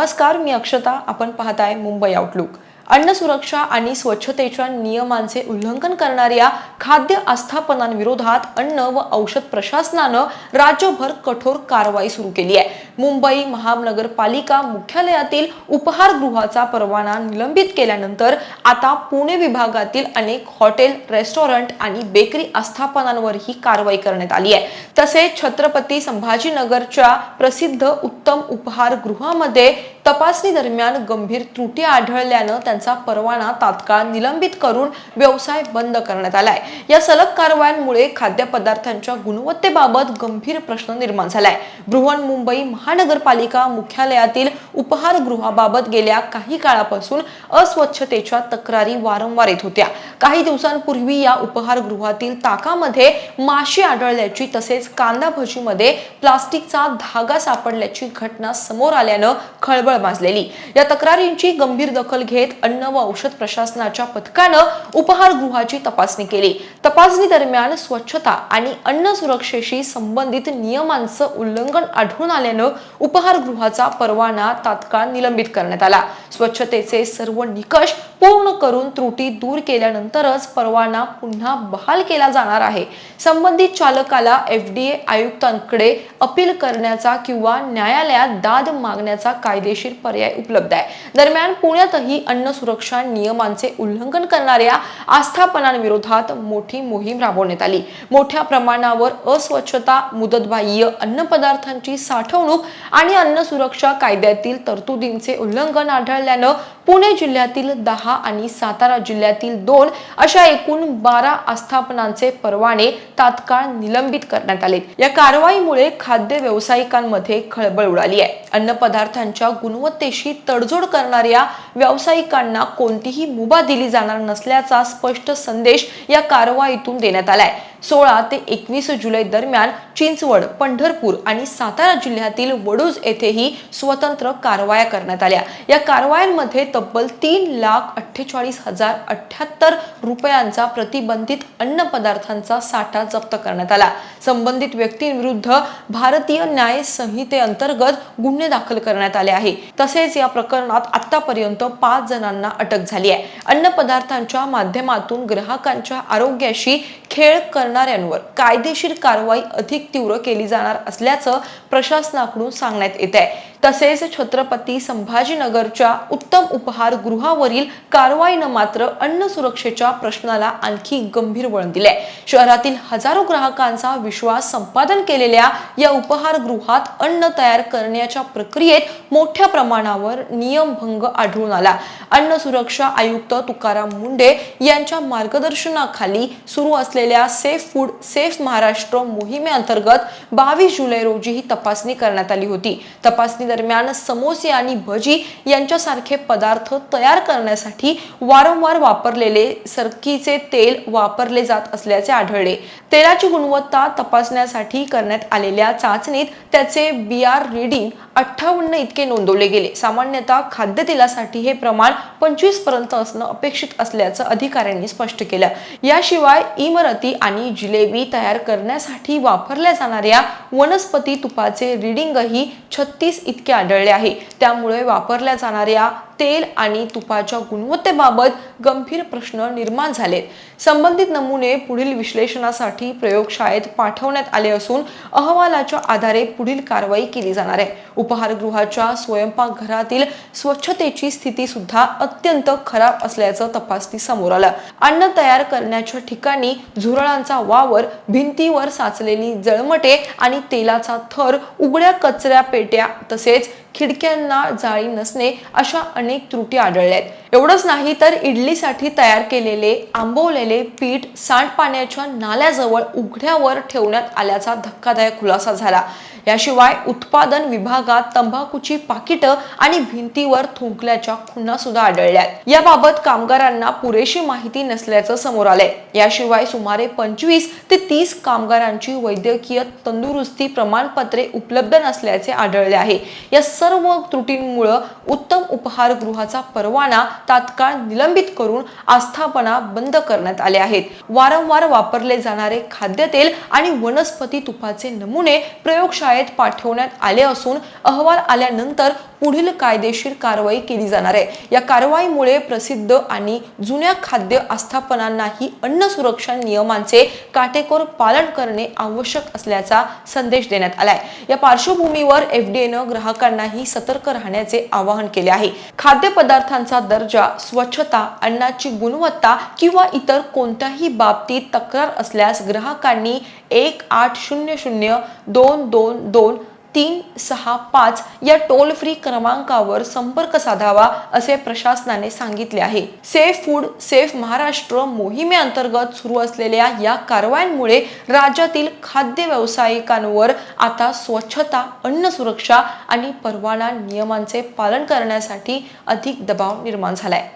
नमस्कार, मी अक्षता. आपण पाहताय मुंबई आउटलुक. अन्न सुरक्षा आणि स्वच्छतेच्या नियमांचे उल्लंघन करणाऱ्या खाद्य आस्थापनांविरोधात अन्न व औषध प्रशासनानं राज्यभर कठोर कारवाई सुरू केली आहे. मुंबई महानगरपालिका मुख्यालयातील उपहारगृहाचा परवाना निलंबित केल्यानंतर आता पुणे विभागातील अनेक हॉटेल, रेस्टॉरंट आणि बेकरी आस्थापनांवरही कारवाई करण्यात आली आहे. तसेच छत्रपती संभाजीनगरच्या प्रसिद्ध उत्तम उपहारगृहामध्ये तपासणी दरम्यान गंभीर त्रुटी आढळल्यानं त्यांचा परवाना तात्काळ निलंबित करून व्यवसाय बंद करण्यात आलाय. या सलग कारवायांमुळे खाद्यपदार्थांच्या गुणवत्तेबाबत गंभीर प्रश्न निर्माण झालाय. बृहन्मुंबई महानगरपालिका मुख्यालयातील उपहारगृहाबाबत गेल्या काही काळापासून अस्वच्छतेच्या तक्रारी वारंवार येत होत्या. काही दिवसांपूर्वी या उपहारगृहातील ताकामध्ये माशी आढळल्याची तसेच कांदा भजीमध्ये प्लास्टिकचा धागा सापडल्याची घटना समोर आल्यानं खळबळ माजलेली. या तक्रारींची गंभीर दखल घेत अन्न व औषध प्रशासनाच्या पथकानं उपहारगृहाची तपासणी केली. तपासणी दरम्यान स्वच्छता आणि अन्न सुरक्षेशी संबंधित नियमांचं उल्लंघन आढळून आल्यानं उपहारगृहाचा परवाना तात्काळ निलंबित करण्यात आला. स्वच्छतेचे सर्व निकष पूर्ण करून त्रुटी दूर केल्यानंतरच परवाना पुन्हा बहाल केला जाणार आहे. संबंधित चालकाला FDA आयुक्तांकडे अपील करण्याचा किंवा न्यायालयात दाद मागण्याचा कायदेशीर पर्याय उपलब्ध आहे. दरम्यान पुण्यातही अन्न सुरक्षा नियमांचे उल्लंघन करणाऱ्या आस्थापनांविरोधात मोठी मोहीम राबवण्यात आली. मोठ्या प्रमाणावर अस्वच्छता, मुदतबाह्य अन्नपदार्थांची साठवणूक आणि अन्न सुरक्षा कायद्यातील तरतुदींचे उल्लंघन आढळल्यानं पुणे जिल्ह्यातील 10 आणि सातारा जिल्ह्यातील 2 अशा एकूण 12 आस्थापनांचे परवाने तात्काळ निलंबित करण्यात आले. या कारवाईमुळे खाद्य व्यावसायिकांमध्ये खळबळ उडाली आहे. अन्न पदार्थांच्या गुणवत्तेशी तडजोड करणाऱ्या व्यावसायिकांना कोणतीही मुभा दिली जाणार नसल्याचा स्पष्ट संदेश या कारवाईतून देण्यात आलाय. 16 ते 21 जुलै दरम्यान चिंचवड, पंढरपूर आणि सातारा जिल्ह्यातील वडूज येथेही स्वतंत्र कारवाया करण्यात आल्या. या कारवायांमध्ये तब्बल 3,48,078 रुपयांचा प्रतिबंधित अन्न पदार्थांचा साठा जप्त करण्यात आला. संबंधित व्यक्तींविरुद्ध भारतीय न्याय संहितेअंतर्गत गुन्हे दाखल करण्यात आले आहे. तसेच या प्रकरणात आतापर्यंत 5 जणांना अटक झाली आहे. अन्न पदार्थांच्या माध्यमातून ग्राहकांच्या आरोग्याशी खेळ करणाऱ्यांवर कायदेशीर कारवाई अधिक तीव्र केली जाणार असल्याचं प्रशासनाकडून सांगण्यात येत आहे. तसेच छत्रपती संभाजीनगरच्या उत्तम उपहारगृहावरील कारवाईनं मात्र अन्न सुरक्षेच्या प्रश्नाला आणखी गंभीर वळण दिले. शहरातील हजारो ग्राहकांचा विश्वास संपादन केलेल्या या उपहारगृहात अन्न तयार करण्याच्या प्रक्रियेत मोठ्या प्रमाणावर नियमभंग आढळून आला. अन्न सुरक्षा आयुक्त तुकाराम मुंढे यांच्या मार्गदर्शनाखाली सुरू असलेल्या सेफ फूड सेफ महाराष्ट्र मोहिमेअंतर्गत 22 जुलै रोजी ही तपासणी करण्यात आली होती. तपासणी दरम्यान समोसे आणि भजी यांच्यासारखे पदार्थ तयार करण्यासाठी वारंवार वापरलेले सरकीचे तेल वापरले जात असल्याचे आढळले. तेलाची गुणवत्ता तपासण्यासाठी करण्यात आलेल्या चाचणीत त्याचे BR रीडिंग 58 इतके नोंदवले गेले. सामान्यतः खाद्यतेलासाठी हे प्रमाण 25 पर्यंत असणं अपेक्षित असल्याचं अधिकाऱ्यांनी स्पष्ट केलं. याशिवाय इमरती आणि जिलेबी तयार करण्यासाठी वापरल्या जाणाऱ्या वनस्पती तुपाचे रीडिंगही 36 इतके आढळले आहे. त्यामुळे वापरल्या जाणाऱ्या तेल आणि तुपाच्या गुणवत्तेबाबत गंभीर प्रश्न निर्माण झालेत. संबंधित नमुने पुढील विश्लेषणासाठी प्रयोगशाळेत पाठवण्यात आले असून अहवालाच्या आधारे पुढील कारवाई केली जाणार आहे. उपहारगृहाच्या स्वयंपाकघरातील स्वच्छतेची स्थिती सुद्धा अत्यंत खराब असल्याचं तपासणी समोर आलं. अन्न तयार करण्याच्या ठिकाणी झुरळांचा वावर, भिंतीवर साचलेली जळमटे आणि तेलाचा थर, उघड्या कचरा पेट्या तसेच खिडक्यांना जाळी नसणे अशा अनेक त्रुटी आढळल्या आहेत. एवढंच नाही तर इडलीसाठी तयार केलेले आंबवलेले पीठ सांडपाण्याच्या नाल्याजवळ उघड्यावर ठेवण्यात आल्याचा धक्कादायक खुलासा झाला. याशिवाय उत्पादन विभागात तंबाखूची पाकिटं आणि भिंतीवर थुंकल्याच्या खुणा सुद्धा आढळल्या. याबाबत कामगारांना पुरेशी माहिती नसल्याचं समोर आलंय. याशिवाय सुमारे 25 ते 30 कामगारांची वैद्यकीय तंदुरुस्ती प्रमाणपत्रे उपलब्ध नसल्याचे आढळले आहे. या सर्व त्रुटींमुळे उत्तम उपहारगृहाचा परवाना तात्काळ निलंबित करून आस्थापना बंद करण्यात आले आहेत. वारंवार वापरले जाणारे खाद्यतेल आणि वनस्पती तुपाचे नमुने प्रयोगशाळेत पाठवण्यात आले असून अहवाल आल्यानंतर पुढील कायदेशीर कारवाई केली जाणार आहे। या कारवाईमुळे प्रसिद्ध आणि जुन्या खाद्य आस्थापनांनाही अन्न सुरक्षा नियमांचे काटेकोर पालन करणे आवश्यक असल्याचा संदेश देण्यात आलाय। या पार्श्वभूमीवर एफडीएनं ग्राहकांनाही सतर्क राहण्याचे आवाहन केले आहे। खाद्यपदार्थांचा दर्जा, स्वच्छता, अन्नाची गुणवत्ता किंवा इतर कोणत्याही बाबतीत तक्रार असल्यास ग्राहकांनी 1800-222-365 या टोल फ्री क्रमांकावर संपर्क साधावा असे प्रशासनाने सांगितले आहे। सेफ फूड सेफ महाराष्ट्र मोहिमेअंतर्गत सुरू असलेल्या या कारवायांमुळे राज्यातील खाद्य व्यावसायिकांवर आता स्वच्छता, अन्न सुरक्षा आणि परवाना नियमांचे पालन करण्यासाठी अधिक दबाव निर्माण झालाय।